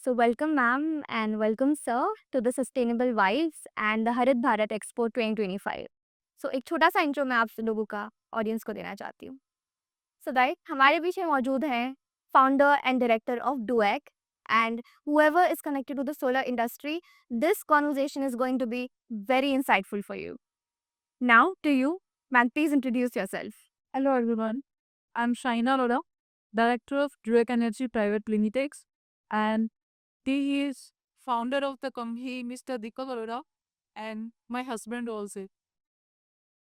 So welcome ma'am and welcome sir to the Sustainable Vibes and the Harit Bharat Expo 2025. So एक छोटा सा intro मैं आप लोगों का ऑडियंस को देना चाहती हूँ. So that हमारे बीच में मौजूद हैं founder and director of DUEC and whoever is connected to the solar industry, this conversation is going to be very insightful for you. Now to you, ma'am, please introduce yourself. Hello everyone, I'm Shaina Loda, Director of Drake Energy Private Limited, and he is founder of the company, Mr. Deepak Arora, and my husband also.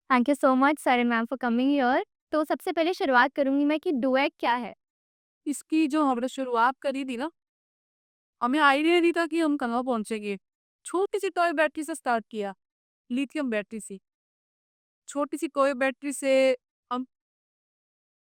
Thank you so much sir and ma'am for coming here. तो सबसे पहले शुरुआत करूंगी मैं कि डुएक क्या है. इसकी जो हमने शुरुआत करी थी ना, हमें आइडिया नहीं था कि हम कहाँ पहुंचेंगे. छोटी सी टॉय बैटरी से स्टार्ट किया, लिथियम बैटरी से. छोटी सी टॉय बैटरी से हम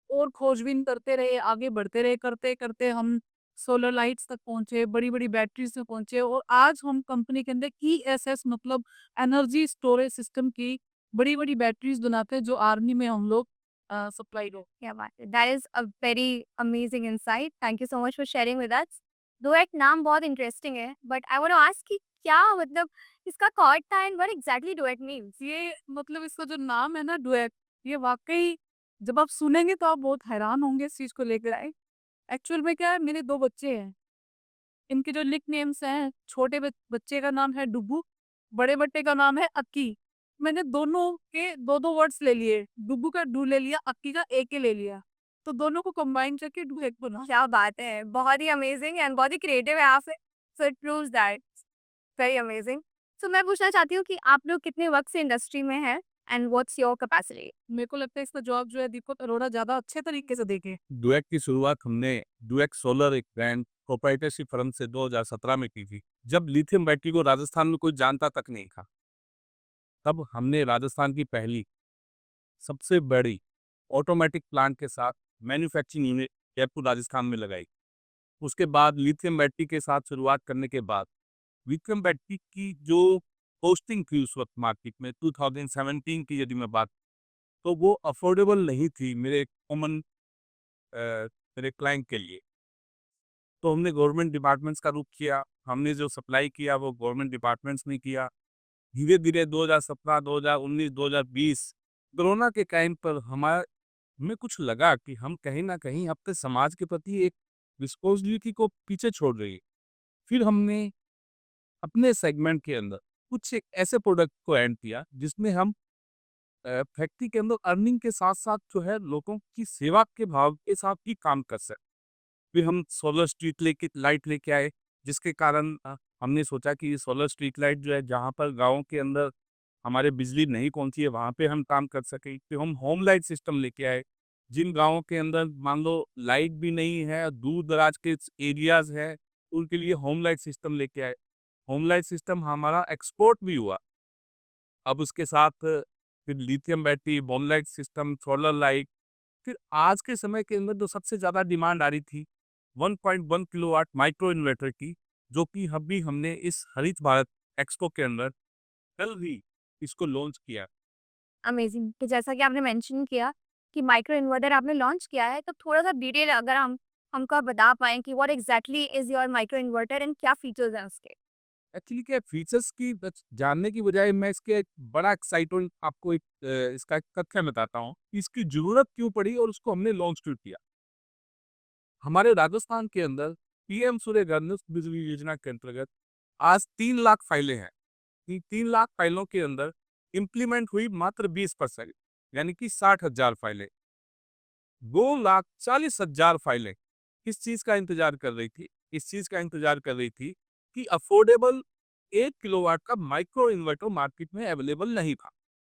और खोजबीन करते रहे, आगे बढ़ते रहे, करते करते हम सोलर लाइट्स तक पहुंचे, बड़ी बड़ी बैटरीज तक पहुंचे और आज हम कंपनी के अंदर ESS मतलब एनर्जी स्टोरेज सिस्टम की बड़ी बड़ी बैटरीज बनाते हैं जो आर्मी में हम लोग सप्लाई हो. क्या बात है. That is a very amazing insight. Thank you so much for sharing with us. डुएक नाम बहुत इंटरेस्टिंग है but I want to ask कि क्या मतलब इसका कॉर्ड था एंड व्हाट एग्जैक्टली डुएक मींस. ये मतलब इसका जो नाम है ना डुएट, ये वाकई जब आप सुनेंगे तो आप बहुत हैरान होंगे इस चीज को लेकर आए. एक्चुअल में क्या है, मेरे 2 बच्चे हैं. इनके जो निक नेम्स हैं, छोटे बच्चे का नाम है डुब्बू, बड़े बच्चे का नाम है अक्की. मैंने दोनों के 2-2 वर्ड्स ले लिए, डुब्बू का डू ले लिया, अक्की का ए के ले लिया. तो दोनों को कंबाइन करके डू एक बना. क्या बात है. बहुत ही अमेजिंग एंड बहुत ही क्रिएटिव है आप. So it proves that very amazing. So मैं पूछना चाहती हूँ कि आप लोग कितने वक्त से इंडस्ट्री में हैं एंड व्हाट्स योर कैपेसिटी. मेरे को लगता है इसका जवाब जो है दीपक अरोड़ा ज्यादा अच्छे तरीके से देखे. डुएक की शुरुआत हमने डुएक सोलर एक ब्रांड प्रोप्राइटरशिप फर्म से 2017 में की थी, जब लिथियम बैटरी को राजस्थान में कोई जानता तक नहीं था. तब हमने राजस्थान की पहली सबसे बड़ी ऑटोमेटिक प्लांट के साथ मैन्युफैक्चरिंग यूनिट जयपुर राजस्थान में लगाई. उसके बाद लिथियम बैटरी के साथ शुरुआत करने के बाद लिथियम बैटरी की जो पोस्टिंग थी उस वक्त मार्केट में 2017 की यदि मैं बात, तो वो अफोर्डेबल नहीं थी मेरे कॉमन मेरे क्लाइंट के लिए. तो हमने गवर्नमेंट डिपार्टमेंट्स का रुख किया. हमने जो सप्लाई किया वो गवर्नमेंट डिपार्टमेंट्स ने किया. धीरे धीरे 2017, 2019, 2020 कोरोना के टाइम पर हमें कुछ लगा कि हम कहीं ना कहीं अपने समाज के प्रति एक रिस्पॉन्सिबिलिटी को पीछे छोड़ रही है. फिर हमने अपने सेगमेंट के अंदर कुछ एक ऐसे प्रोडक्ट को ऐड किया जिसमें हम फैक्ट्री के अंदर अर्निंग के साथ साथ जो है लोगों की सेवा के भाव के साथ भी काम कर सकते. फिर हम सोलर स्ट्रीट लाइट लेके आए, जिसके कारण हमने सोचा कि सोलर स्ट्रीट लाइट जो है जहाँ पर गाँव के अंदर हमारे बिजली नहीं पहुँची है वहाँ पे हम काम कर सकें. फिर हम होम लाइट सिस्टम लेके आए. जिन गाँवों के अंदर मान लो लाइट भी नहीं है, दूर दराज के एरियाज है, उनके लिए होम लाइट सिस्टम लेके आए. होम लाइट सिस्टम हमारा एक्सपोर्ट भी हुआ. अब उसके साथ फिर लिथियम बैटरी, बॉम लाइट सिस्टम, सोलर लाइट. फिर आज के समय के अंदर जो सबसे ज़्यादा डिमांड आ रही थी 1.1 किलोवाट माइक्रो इन्वर्टर की, जो कि अभी हमने इस हरित भारत एक्सपो के अंदर कल ही इसको लॉन्च किया. अमेजिंग. तो जैसा कि आपने मेंशन किया कि माइक्रो इन्वर्टर आपने लॉन्च किया है तो थोड़ा सा डिटेल अगर हम हमको आप बता पाएं कि what exactly is your micro inverter and क्या फीचर्स हैं उसके. एक्चुअली क्या फीचर्स की जानने की बजाय मैं इसके एक बड़ा एक्साइटेड आपको एक इसका एक तथ्य बताता हूँ कि इसकी जरूरत क्यों पड़ी और उसको हमने लॉन्च क्यों किया. हमारे राजस्थान के अंदर PM सूर्य घर बिजली योजना के अंतर्गत आज 3 लाख फाइलें हैं. 3 लाख फाइलों के अंदर इम्प्लीमेंट हुई मात्र 20%, यानी कि 60,000 फाइलें. 2,40,000 फाइलें किस चीज का इंतजार कर रही थी? इस चीज का इंतजार कर रही थी कि अफोर्डेबल 1 किलोवाट का माइक्रो इन्वर्टर मार्केट में अवेलेबल नहीं था,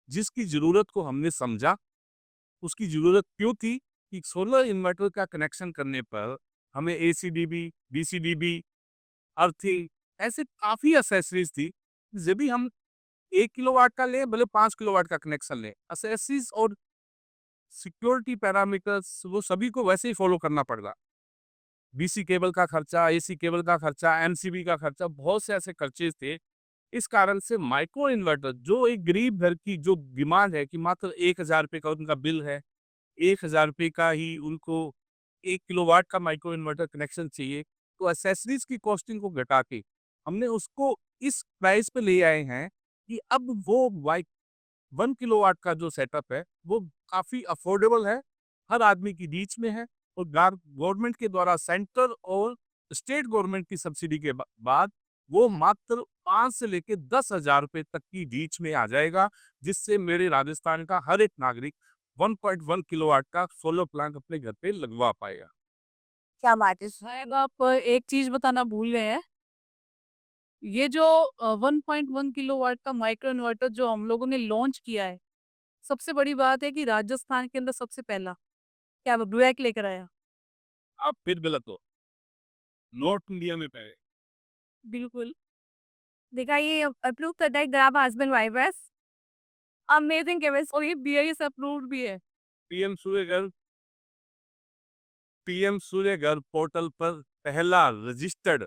जिसकी जरूरत को हमने समझा. उसकी जरूरत क्यों थी कि सोलर इन्वर्टर का कनेक्शन करने पर हमें ACDB, BCDB, अर्थिंग ऐसे काफी एसेसरीज थी. जब भी हम 1 किलोवाट का लें, भले 5 किलोवाट का कनेक्शन लें, एसेसरीज और सिक्योरिटी पैरामीटर्स वो सभी को वैसे ही फॉलो करना पड़ता. BC केबल का खर्चा, AC केबल का खर्चा, MCB का खर्चा, बहुत से ऐसे खर्चे थे. इस कारण से माइक्रो इन्वर्टर जो एक गरीब घर की जो डिमांड है कि मात्र 1,000 रुपये का उनका बिल है, 1,000 रुपये का ही उनको 1 किलोवाट का माइक्रो इन्वर्टर कनेक्शन चाहिए. तो एसेसरीज की कॉस्टिंग को घटा के हमने उसको इस प्राइस पे ले आए हैं कि अब वो बाइक 1 किलोवाट का जो सेटअप है वो काफी अफोर्डेबल है, हर आदमी की रीच में है और गवर्नमेंट के द्वारा सेंटर और स्टेट गवर्नमेंट की सब्सिडी के बाद वो मात्र 5 से लेके 10,000 रुपए तक की रीच में आ जाएगा, जिससे मेरे राजस्थान का हर एक नागरिक 1.1 किलोवाट का सोलर प्लांट अपने घर पे लगवा पाएगा। क्या बात है! शायद आप एक चीज़ बताना भूल गए हैं। ये जो 1.1 किलोवाट का माइक्रो इन्वर्टर जो हम लोगों ने लॉन्च किया है, सबसे बड़ी बात है कि राजस्थान के अंदर सबसे पहला क्या वो डुएक लेकर आया। आप फिर गलत हो, नॉर्थ इंडिया में पहले बिल्कुल। देखा, ये अप्रूव करता है ग्राम हस्बैंड वाइफ बस। अमेजिंग और केमिस्ट्री। ये बीआईएस अप्रूव्ड भी है। PM Suryaghar PM Suryaghar portal पर पहला registered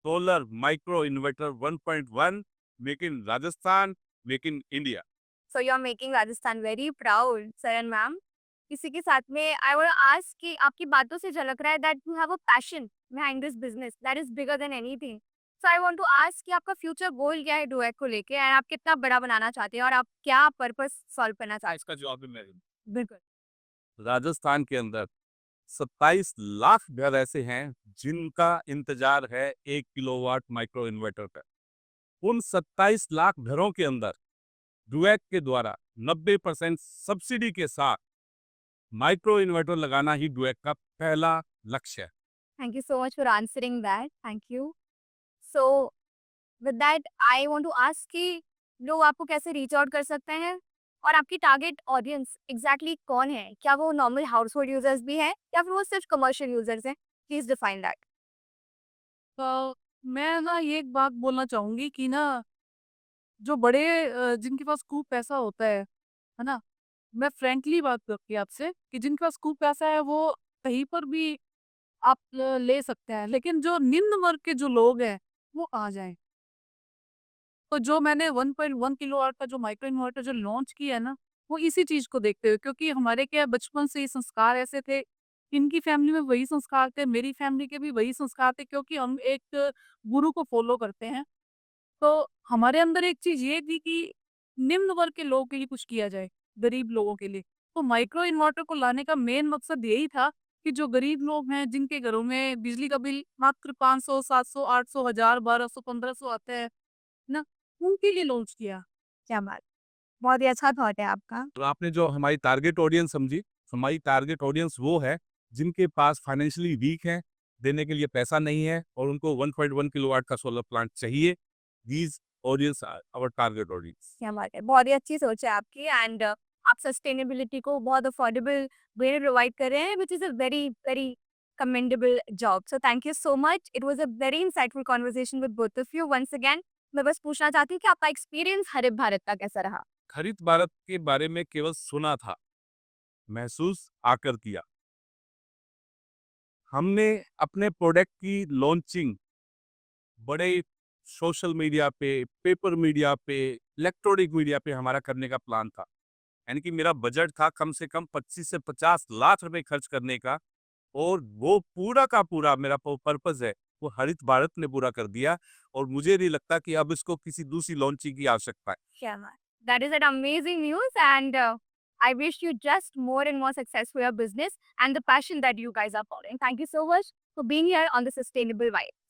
solar micro inverter 1.1 make in Rajasthan, make in India. So you are making Rajasthan very proud, Saran ma'am. इसी के साथ में आई वांट टू आस्क कि आपकी बातों से झलक रहा है that you have a passion behind this business that is bigger than anything. So I want to ask कि आपका फ्यूचर गोल क्या है डुएट को लेके, एंड आप कितना बड़ा बनाना चाहते हैं और आप क्या पर्पस सॉल्व करना चाहते इसका जवाब भी मैं दूं। हैं? बिल्कुल। राजस्थान के अंदर 27 लाख घर ऐसे हैं जिनका इंतजार है 1 किलोवाट माइक्रो इन्वर्टर का। उन 27 लाख घरों के अंदर डुएट के द्वारा 90% सब्सिडी के साथ माइक्रो इन्वर्टर लगाना ही डुएट का पहला लक्ष्य है। Thank you so much for answering that, thank you. So with that I want to ask कि लोग आपको कैसे रीच आउट कर सकते हैं और आपकी टारगेट ऑडियंस एग्जैक्टली कौन है? क्या वो नॉर्मल हाउसहोल्ड यूजर्स भी हैं या फिर वो सिर्फ कमर्शियल यूजर्स हैं? Please define that. तो मैं ना ये एक बात बोलना चाहूँगी कि ना जो बड़े जिनके पास खूब पैसा होता है ना? मैं फ्रैंकली बात करती हूँ आपसे कि जिनके पास खूब पैसा है वो कहीं पर भी आप ले सकते हैं, लेकिन जो निम्न वर्ग के जो लोग हैं, वो आ जाएँ। तो जो मैंने 1.1 किलोवाट का जो माइक्रो इन्वर्टर जो लॉन्च किया है ना, वो इसी चीज़ को देखते हुए, क्योंकि हमारे क्या है बचपन से ही संस्कार ऐसे थे, इनकी फैमिली में वही संस्कार थे, मेरी फैमिली के भी वही संस्कार थे, क्योंकि हम एक गुरु को फ़ॉलो करते हैं। तो हमारे अंदर एक चीज़ ये थी कि निम्न वर्ग के लोगों के लिए कुछ किया जाए, गरीब लोगों के लिए। तो माइक्रो इन्वर्टर को लाने का मेन मकसद यही था कि जो गरीब लोग हैं, जिनके घरों में बिजली का बिल मात्र 500, 700, 800, 1000, 1200, 1500 आता है ना, उनके लिए लॉन्च किया। क्या बात! बहुत ही अच्छा थॉट है आपका। तो आपने जो हमारी टारगेट ऑडियंस समझी, हमारी टारगेट ऑडियंस वो है जिनके पास फाइनेंशियली वीक है, देने के लिए पैसा नहीं है और उनको 1.1 किलोवाट का सोलर प्लांट चाहिए। These audience are our target audience. क्या बात है! बहुत ही अच्छी सोच है आपकी, एंड आप सस्टेनेबिलिटी को बहुत अफोर्डेबल वे में प्रोवाइड कर रहे हैं, which is a very, very commendable job. So thank you so much. It was a very insightful conversation with both of you. Once again, मैं बस पूछना चाहती हूँ कि आपका एक्सपीरियंस हरित भारत का कैसा रहा? हरित भारत के बारे में केवल सुना था, महसूस आकर किया। हमने अपने प्रोडक्ट की लॉन्चिंग बड़े सोशल मीडिया पे, पेपर मीडिया पे, इलेक्ट्रॉनिक मीडिया पे हमारा करने का प्लान था। यानी कि मेरा बजट था कम से कम 25 से 50 लाख रुपए खर्च करने का और वो पूरा का पूरा मेरा पर्पस है, वो हरित भारत ने पूरा कर दिया और मुझे नहीं लगता कि अब इसको किसी दूसरी लॉन्चिंग की आवश्यकता है। क्या बात! That is an amazing news, and I wish you just more and more success for your business and the passion that you guys are following. Thank you so much for being here on the Sustainable Vibe.